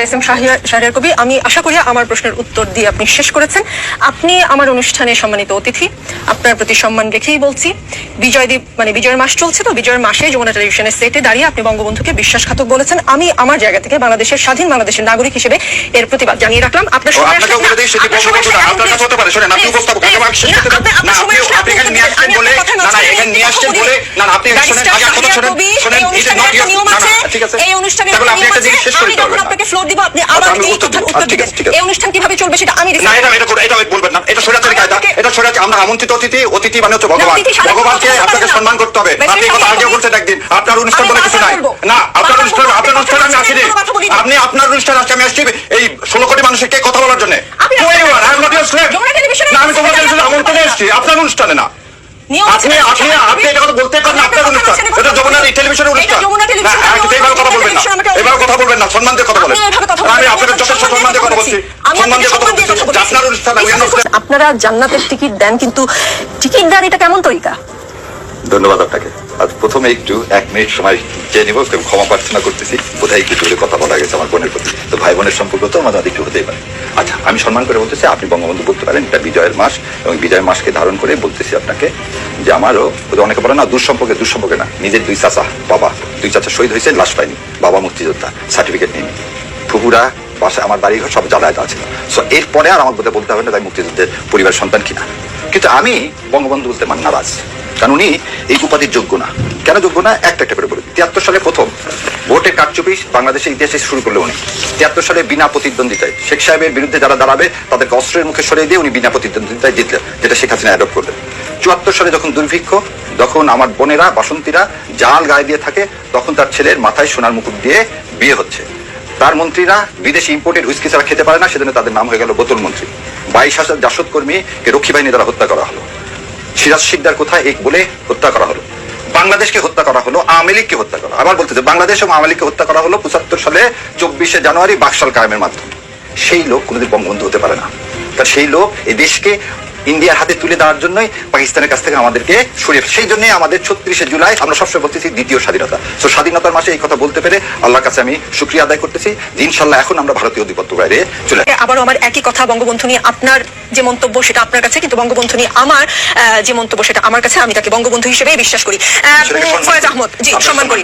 S M Shahriar কবি, আমি আশা করি আমার প্রশ্নের উত্তর দিয়ে আপনি শেষ করেছেন। আপনি আমার অনুষ্ঠানে সম্মানিত অতিথি, আপনার প্রতি সম্মান রেখেই বলছি, বিজয়ের মাস চলছে, তো বিজয়ের মাসে যমুনা টেলিভিশনের সেটে দাঁড়িয়ে আপনি বঙ্গবন্ধুকে বিশ্বাসঘাতক বলেছেন। আমি আমার জায়গা থেকে বাংলাদেশের স্বাধীন বাংলাদেশের নাগরিক হিসেবে এর প্রতিবাদ জানিয়ে রাখলাম। আপনার অনুষ্ঠান কিভাবে চলবে সেটা আমি বলবেন না, এটা স্বৈরাচারী কায়দা, এটা স্বৈরাচারী। আমরা আমন্ত্রিত অতিথি, অতিথি মানে হচ্ছে ভগবান, ভগবানকে আপনাকে সম্মান করতে হবে। আপনি কথা আগেও বলছেন একদিন, আপনার অনুষ্ঠান বলে কিছু নাই না, আপনার অনুষ্ঠানে আমি আসিনি, আপনি আপনার অনুষ্ঠানে আসছি, আমি আসছি এই 16 কোটি মানুষের কে কথা বলার জন্য। আমি তোমার আমন্ত্রণে এসেছি, আপনার অনুষ্ঠানে না। আপনি এটা কথা বলতে পারেন, আপনার অনুষ্ঠান, এটা যমুনা টেলিভিশনের অনুষ্ঠান। এইভাবে কথা বলবেন না, এভাবে কথা বলবেন না, সম্মান দিয়ে কথা বলেন। আমি আপনাকে যথেষ্ট সম্মান দিয়ে কথা বলছি, সম্মান দিয়ে কথা বলছি। আপনার অনুষ্ঠান, আপনারা জান্নাতের টিকিট দেন, কিন্তু টিকিট দেন এটা কেমন তরিকা? ধন্যবাদ আপনাকে। আজ প্রথমে একটু 1 মিনিট সময় চেয়ে নিব, ক্ষমা প্রার্থনা করতেছি, বোধহয় একটু জোরে কথা বলা গেছে আমার বোনের প্রতি, তো ভাই বোনের সম্পর্ক তো আমাদের একটু হতেই পারে। আচ্ছা, আমি সম্মান করে বলতেছি, আপনি বঙ্গবন্ধু বলতে পারেন, এটা বিজয়ের মাস, এবং বিজয়ের মাসকে ধারণ করে বলতেছি আপনাকে যে আমারও অনেকে বলে না দুঃসম্পর্কে না, নিজের 2 চাচা, বাবা 2 চাচা শহীদ হয়েছে, লাশ পাইনি, বাবা মুক্তিযোদ্ধা, সার্টিফিকেট নিয়ে ফুপুরা বাসায়, আমার বাড়ি ঘর সব জ্বালায় আছে। সো এরপরে আর আমার বলতে হবে না তাই মুক্তিযুদ্ধের পরিবার সন্তান কিনা। কিন্তু আমি বঙ্গবন্ধু বলতে নারাজ, কারণ উনি এই উপাধির যোগ্য না। কেন যোগ্য না? একটা করে বলি। 73 সালে প্রথম ভোটের কারচুপি বাংলাদেশের ইতিহাসে শুরু করলো উনি। 73 সালে বিনা প্রতিদ্বন্দ্বিতায় শেখ সাহেবের বিরুদ্ধে যারা দাঁড়াবে তাদেরকে অস্ত্রের মুখে সরিয়ে দিয়ে উনি বিনা প্রতিদ্বন্দ্বিতায় জিতলেন, যেটা শেখ হাসিনা অ্যাডপ্ট করলেন। 74 সালে যখন দুর্ভিক্ষ, যখন আমার বোনেরা বাসন্তীরা জাল গায়ে দিয়ে থাকে, তখন তার ছেলের মাথায় সোনার মুকুট দিয়ে বিয়ে হচ্ছে। তার মন্ত্রীরা বিদেশি ইম্পোর্টেড হুইস্কি ছাড়া খেতে পারে না, সেজন্য তাদের নাম হয়ে গেল বোতল মন্ত্রী। 22,000 জাসদ কর্মীকে রক্ষী বাহিনী দ্বারা হত্যা করা হলো। সিরাজ শিকদার কোথায় এক বলে হত্যা করা হলো। বাংলাদেশকে হত্যা করা হলো, আওয়ামী লীগকে হত্যা করা, আবার বলতে বাংলাদেশ এবং আওয়ামী লীগকে হত্যা করা হলো 75 সালে 24শে জানুয়ারি বাকশাল কায়েমের মাধ্যমে। সেই লোক কোনোদিন বঙ্গবন্ধু হতে পারে না, কারণ সেই লোক এই দেশকে ইন্ডিয়ার হাতে তুলে দেওয়ার জন্যই পাকিস্তানের কাছ থেকে আমাদেরকে সরিয়ে, সেই জন্যই আমাদের 36শে জুলাই আমরা সবসময় বলতেছি দ্বিতীয় স্বাধীনতা। তো স্বাধীনতার মাসে এই কথা বলতে পেরে আল্লাহর কাছে আমি শুকরিয়া আদায় করতেছি যে ইনশাল্লাহ এখন আমরা ভারতীয় আধিপত্য বাইরে চলে। আবারও আমার একই কথা, বঙ্গবন্ধু নিয়ে আপনার যে মন্তব্য সেটা আপনার কাছে, কিন্তু বঙ্গবন্ধু নিয়ে আমার যে মন্তব্য সেটা আমার কাছে, আমি তাকে বঙ্গবন্ধু হিসেবেই বিশ্বাস করি। ফয়েজ আহমদ, জি, সম্মান করি।